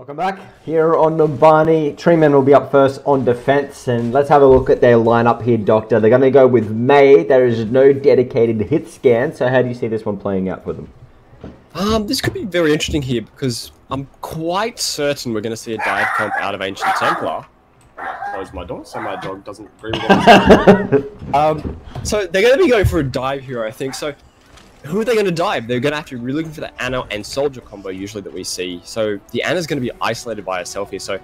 Welcome back here on Numbani. Treemen will be up first on defense, and let's have a look at their lineup here, Doctor. They're going to go with May. There is no dedicated hit scan, so how do you see this one playing out for them? This could be very interesting here because I'm quite certain we're going to see a dive comp out of Ancient Templar. Close my door so my dog doesn't agree with what so they're going to be going for a dive here, I think. So who are they going to dive? They're going to have to be really looking for the Ana and Soldier combo usually that we see. So the Ana's going to be isolated by herself here. So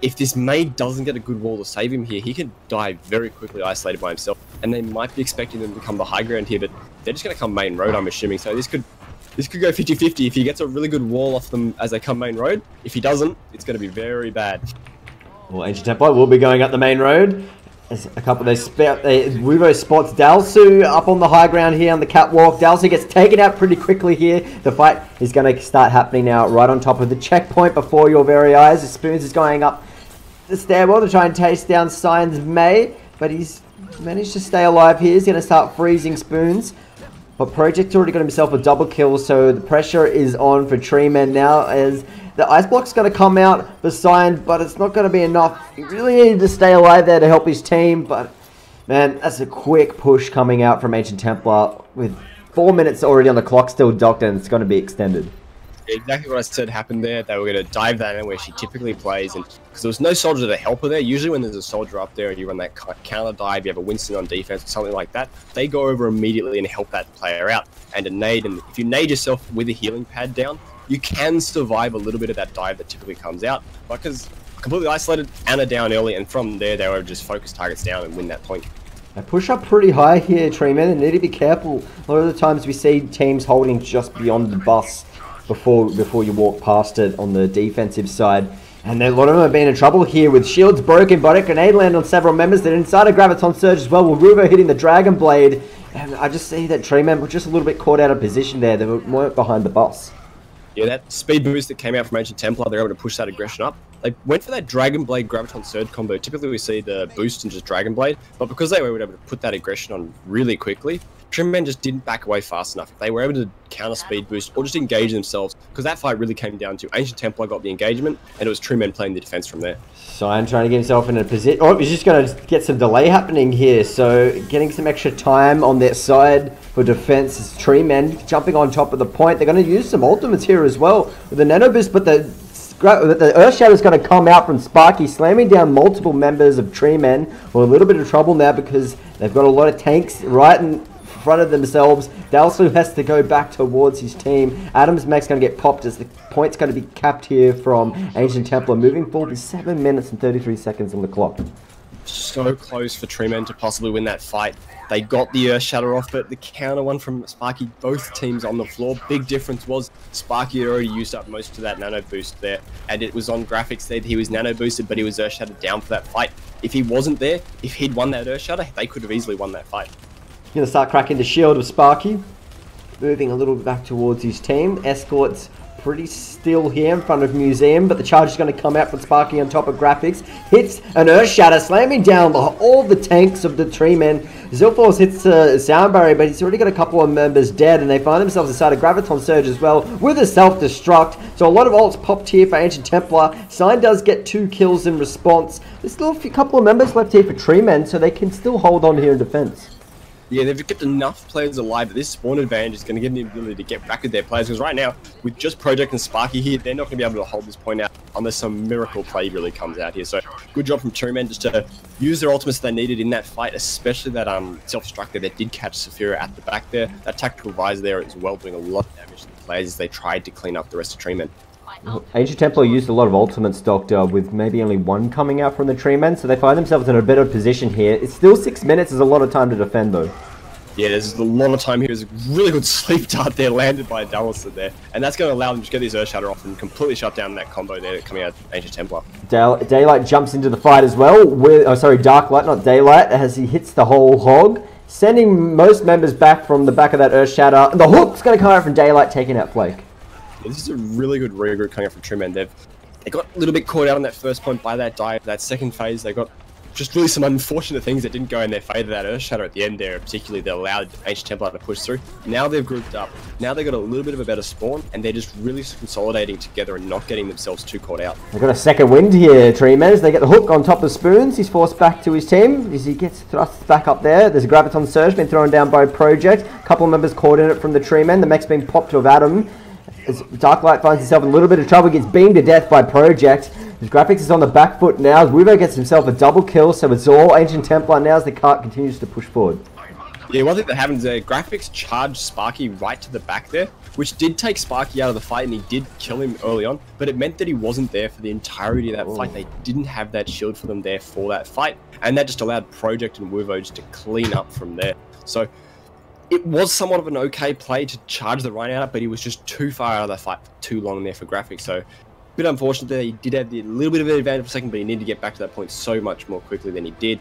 if this May doesn't get a good wall to save him here, he can die very quickly isolated by himself. And they might be expecting them to come the high ground here, but they're just going to come main road, I'm assuming. So this could go 50-50 if he gets a really good wall off them as they come main road. If he doesn't, it's going to be very bad. Well, Ancient Templar will be going up the main road. There's a couple of Wuvo spots Dalsu up on the high ground here on the catwalk. Dalsu gets taken out pretty quickly here. The fight is going to start happening now right on top of the checkpoint before your very eyes. The Spoons is going up the stairwell to try and chase down Signs May, but he's managed to stay alive here. He's going to start freezing Spoons. But Project's already got himself a double kill, so the pressure is on for Treemen now as the ice block's going to come out for Sign, but it's not going to be enough. He really needed to stay alive there to help his team, but man, that's a quick push coming out from Ancient Templar with 4 minutes already on the clock still, Doctor, and it's going to be extended. Exactly what I said happened there. They were going to dive that in where she typically plays, and because there was no soldier to help her there. Usually when there's a soldier up there and you run that counter dive, you have a Winston on defense or something like that, they go over immediately and help that player out. And a nade, and if you nade yourself with a healing pad down, you can survive a little bit of that dive that typically comes out. Because completely isolated, Ana down early, and from there they were just focus targets down and win that point. They push up pretty high here, Treemen, and need to be careful. A lot of the times we see teams holding just beyond the bus before you walk past it on the defensive side. And a lot of them have been in trouble here with shields broken, but a grenade land on several members. They're inside a Graviton Surge as well, with Ruvo hitting the Dragon Blade. And I just see that Treemen were just a little bit caught out of position there. They weren't behind the bus. Yeah, that speed boost that came out from Ancient Templar, they're able to push that aggression up. They went for that Dragon Blade Graviton Surge combo. Typically we see the boost and just Dragon Blade, but because they were able to put that aggression on really quickly, Treemen just didn't back away fast enough. If they were able to counter speed boost or just engage themselves, because that fight really came down to Ancient Templar got the engagement, and it was Treemen playing the defense from there. Sign trying to get himself in a position. Oh, he's just going to get some delay happening here. So getting some extra time on their side for defense is Treemen jumping on top of the point. They're going to use some ultimates here as well with the nano boost, but the Earth Shadow is going to come out from Sparky, slamming down multiple members of Treemen. We're a little bit of trouble now because they've got a lot of tanks right in front of themselves. Dalsu has to go back towards his team. Adam's Mac's going to get popped as the point's going to be capped here from Ancient Templar. Moving forward to 7 minutes and 33 seconds on the clock. So close for Treemen to possibly win that fight. They got the Earth Shatter off, but the counter one from Sparky, both teams on the floor. Big difference was Sparky had already used up most of that nano boost there, and it was on graphics there. He was nano boosted, but he was Earth Shattered down for that fight. If he wasn't there, if he'd won that Earth Shatter, they could have easily won that fight. Going to start cracking the shield of Sparky. Moving a little back towards his team. Escort's pretty still here in front of Museum, but the charge is going to come out from Sparky on top of graphics. Hits an Earth Shatter, slamming down all the tanks of the Treemen. Zilforce hits a sound barrier, but he's already got a couple of members dead, and they find themselves inside a Graviton Surge as well with a self-destruct. So a lot of ults popped here for Ancient Templar. Sign does get 2 kills in response. There's still a couple of members left here for Treemen, so they can still hold on here in defense. Yeah, they've kept enough players alive that this spawn advantage is going to give them the ability to get back with their players. Because right now, with just Project and Sparky here, they're not going to be able to hold this point out unless some miracle play really comes out here. So, good job from Treemen just to use their ultimates they needed in that fight, especially that self-destructor that did catch Saphira at the back there. That tactical visor there as well, doing a lot of damage to the players as they tried to clean up the rest of Treemen. Ancient Templar used a lot of ultimates, Doctor, with maybe only one coming out from the Treemen, so they find themselves in a better position here. It's still 6 minutes, there's a lot of time to defend though. Yeah, there's a lot of time here. There's a really good sleep dart there landed by Dallas there, and that's going to allow them to get this Earth Shatter off and completely shut down that combo there coming out of Ancient Templar. Daylight jumps into the fight as well, with, Darklight, not Daylight, as he hits the whole hog, sending most members back from the back of that Earth Shatter. And the hook's going to come out from Daylight, taking out Flake. Yeah, this is a really good regroup coming out from Treemen. They got a little bit caught out on that first point by that dive. That second phase, they got just really some unfortunate things that didn't go in their favour. That Earth Shatter at the end there, particularly that allowed Ancient Templar to push through. Now they've grouped up. Now they've got a little bit of a better spawn, and they're just really consolidating together and not getting themselves too caught out. They've got a second wind here, Treemen, as they get the hook on top of Spoons. He's forced back to his team as he gets thrust back up there. There's a Graviton Surge being thrown down by Project. A couple of members caught in it from the Treemen. The mech's being popped to Adam. As Darklight finds himself in a little bit of trouble, gets beamed to death by Project. His graphics is on the back foot now. Wuvo gets himself a double kill, so it's all Ancient Templar now as the cart continues to push forward. Yeah, one thing that happens there, graphics charged Sparky right to the back there, which did take Sparky out of the fight, and he did kill him early on, but it meant that he wasn't there for the entirety of that fight. They didn't have that shield for them there for that fight, and that just allowed Project and Wuvo just to clean up from there. So it was somewhat of an okay play to charge the Rhino out, but he was just too far out of that fight for too long there for graphics. So a bit unfortunate that he did have a little bit of an advantage for a second, but he needed to get back to that point so much more quickly than he did.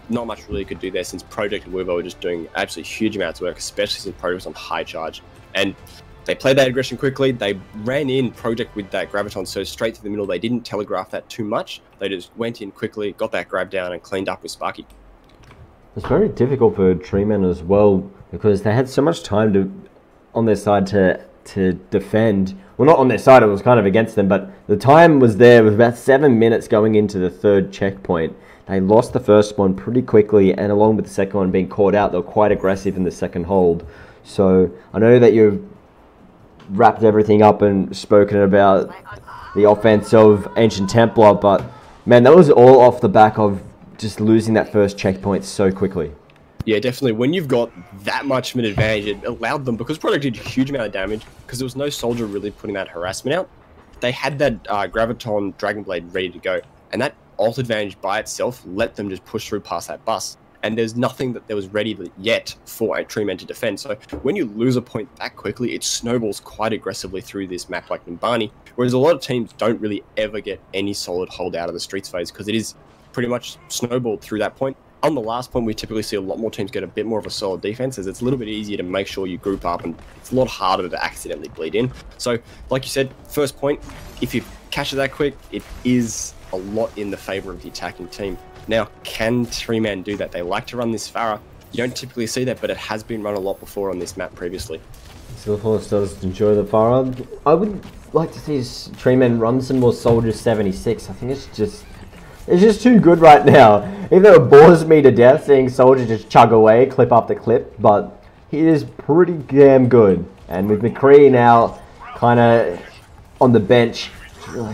Not much really could do there since Project and Wuvo were just doing absolutely huge amounts of work, especially since Project was on high charge. And they played that aggression quickly. They ran in Project with that Graviton Surge straight through the middle. They didn't telegraph that too much. They just went in quickly, got that grab down, and cleaned up with Sparky. It's very difficult for Treemen as well, because they had so much time on their side to defend. Well, not on their side, it was kind of against them, but the time was there. It was about 7 minutes going into the third checkpoint. They lost the first one pretty quickly, and along with the second one being caught out, they were quite aggressive in the second hold. So I know that you've wrapped everything up and spoken about the offense of Ancient Templar, but man, that was all off the back of just losing that first checkpoint so quickly. Yeah, definitely. When you've got that much of an advantage, it allowed them, because Project did a huge amount of damage, because there was no soldier really putting that harassment out, they had that Graviton Dragonblade ready to go, and that ult advantage by itself let them just push through past that bus. And there's nothing that there was ready yet for a Treemen to defend. So when you lose a point that quickly, it snowballs quite aggressively through this map like Numbani, whereas a lot of teams don't really ever get any solid hold out of the streets phase, because it is pretty much snowballed through that point. On the last point, we typically see a lot more teams get a bit more of a solid defense, as it's a little bit easier to make sure you group up, and it's a lot harder to accidentally bleed in. So, like you said, first point, if you catch it that quick, it is a lot in the favor of the attacking team. Now, can Treemen do that? They like to run this Farah. You don't typically see that, but it has been run a lot before on this map previously. Silverhorse does enjoy the Farah. I would like to see Treemen run some more Soldier 76. I think it's just too good right now. Even though it bores me to death seeing Soldier just chug away, clip after clip, but he is pretty damn good. And with McCree now kind of on the bench,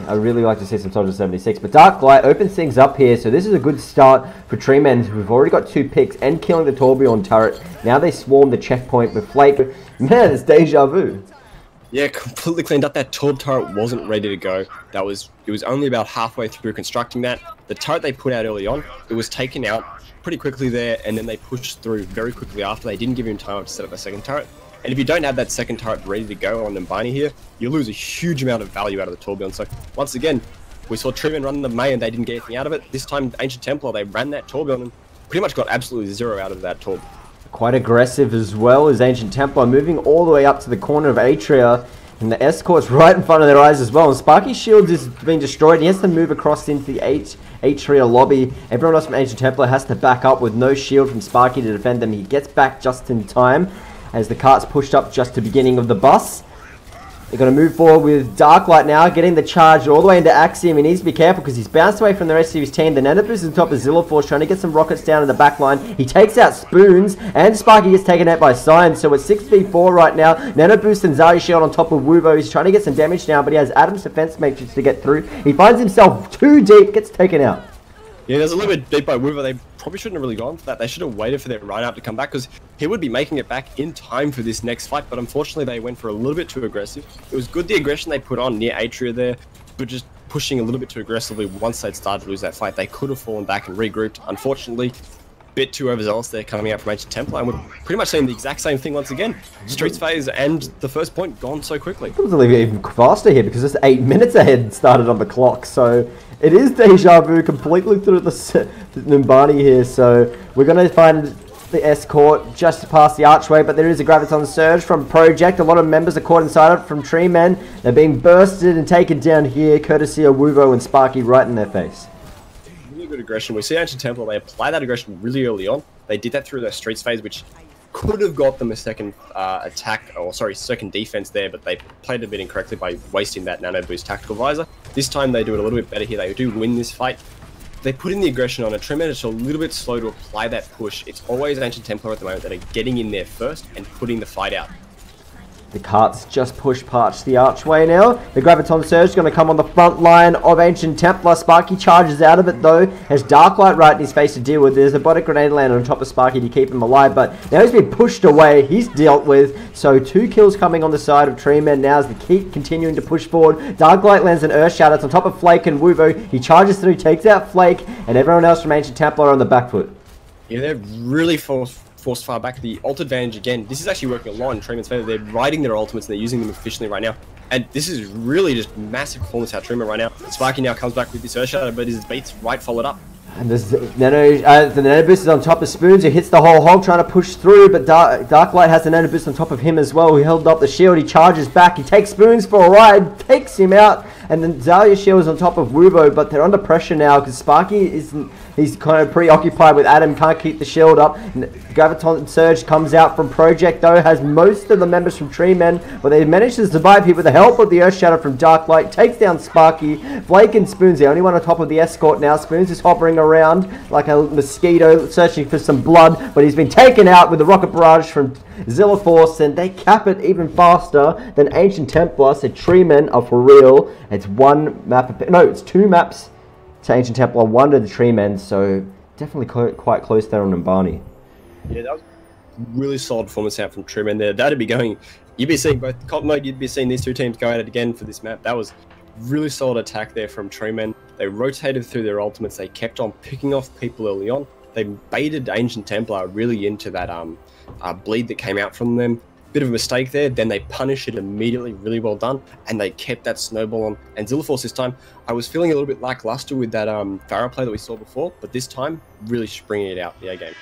I really like to see some Soldier 76. But Darklight opens things up here, so this is a good start for Treemen, who've already got 2 picks and killing the Torbjorn turret. Now they swarm the checkpoint with Flake. Man, it's deja vu. Yeah, completely cleaned up. That Torb turret wasn't ready to go. It was only about halfway through constructing that. The turret they put out early on, it was taken out pretty quickly there, and then they pushed through very quickly after. They didn't give him time to set up a second turret. And if you don't have that second turret ready to go on Numbani here, you lose a huge amount of value out of the Torbjorn. So once again, we saw Treemen run the May and they didn't get anything out of it. This time, Ancient Templar, they ran that Torbjorn and pretty much got absolutely zero out of that Torb. Quite aggressive as well as Ancient Templar, moving all the way up to the corner of Atria, and the escort's right in front of their eyes as well. And Sparky's shield is being destroyed. He has to move across into the Atria lobby. Everyone else from Ancient Templar has to back up with no shield from Sparky to defend them. He gets back just in time as the cart's pushed up just to the beginning of the bus. They're going to move forward with Darklight now, getting the charge all the way into Axiom. He needs to be careful because he's bounced away from the rest of his team. The Nanoboost is on top of Zillaforce, trying to get some rockets down in the back line. He takes out Spoons, and Sparky gets taken out by Signs. So it's 6v4 right now. Nanoboost and Zari Shield on top of Wuvo. He's trying to get some damage down, but he has Adam's defense matrix to get through. He finds himself too deep, gets taken out. Yeah, there's a little bit deep by Wuvo. They probably shouldn't have really gone for that. They should have waited for their Rhino to come back, because he would be making it back in time for this next fight, but unfortunately they went for a little bit too aggressive. It was good the aggression they put on near Atria there, but just pushing a little bit too aggressively once they'd started to lose that fight. They could have fallen back and regrouped. Unfortunately, a bit too overzealous there coming out from Ancient Templar, and we're pretty much seeing the exact same thing once again. Streets phase and the first point gone so quickly. It was even faster here because it's 8 minutes ahead started on the clock, so it is deja vu completely through the Numbani here. So we're going to find the escort just past the archway, but there is a Graviton Surge from Project. A lot of members are caught inside it from Treemen. They're being bursted and taken down here, courtesy of Wuvo and Sparky right in their face. Really good aggression. We see Ancient Templar, they apply that aggression really early on. They did that through their streets phase, which could have got them a second second defense there, but they played a bit incorrectly by wasting that nano boost tactical visor. This time they do it a little bit better here. They do win this fight. They put in the aggression on a Treemen. It's a little bit slow to apply that push. It's always Ancient Templar at the moment that are getting in there first and putting the fight out. The carts just push past the archway now. The Graviton Surge is going to come on the front line of Ancient Templar. Sparky charges out of it though. Has Darklight right in his face to deal with. There's a Botic Grenade land on top of Sparky to keep him alive, but now he's been pushed away. He's dealt with. So 2 kills coming on the side of Treemen now as they keep continuing to push forward. Darklight lands an Earth Shatter. It's on top of Flake and Wuvo. He charges through, takes out Flake, and everyone else from Ancient Templar on the back foot. Yeah, they're really forced far back. The ult advantage again. This is actually working a lot in Treemen's favor. They're riding their ultimates and they're using them efficiently right now. And this is really just massive performance out of Treemen right now. Sparky now comes back with this Earth Shatter, but his beats right followed up. And there's the nano boost is on top of Spoons, who hits the whole hog trying to push through, but Darklight has the nano boost on top of him as well. He held up the shield, he charges back, he takes Spoons for a ride, takes him out, and then Zalia's shield is on top of Wuvo, but they're under pressure now because Sparky he's kind of preoccupied with Adam, can't keep the shield up. And Graviton Surge comes out from Project though, has most of the members from Treemen, but they managed to survive here with the help of the Earth Shatter from Darklight, takes down Sparky. Flake and Spoons, the only one on top of the escort now. Spoons is hovering around like a mosquito, searching for some blood, but he's been taken out with the Rocket Barrage from Zilla Force, and they cap it even faster than Ancient Templar. So Treemen are for real. It's it's 2 maps to Ancient Templar, 1 to the Treemen, so definitely quite close there on Numbani. Yeah, that was really solid performance out from Treemen there. That'd be going, you'd be seeing both comp mode, you'd be seeing these 2 teams go at it again for this map. That was really solid attack there from Treemen. They rotated through their ultimates, they kept on picking off people early on. They baited Ancient Templar really into that bleed that came out from them. Bit of a mistake there, then they punish it immediately, really well done, and they kept that snowball on. And Zilla Force this time, I was feeling a little bit lackluster with that Pharaoh play that we saw before, but this time, really springing it out the A game.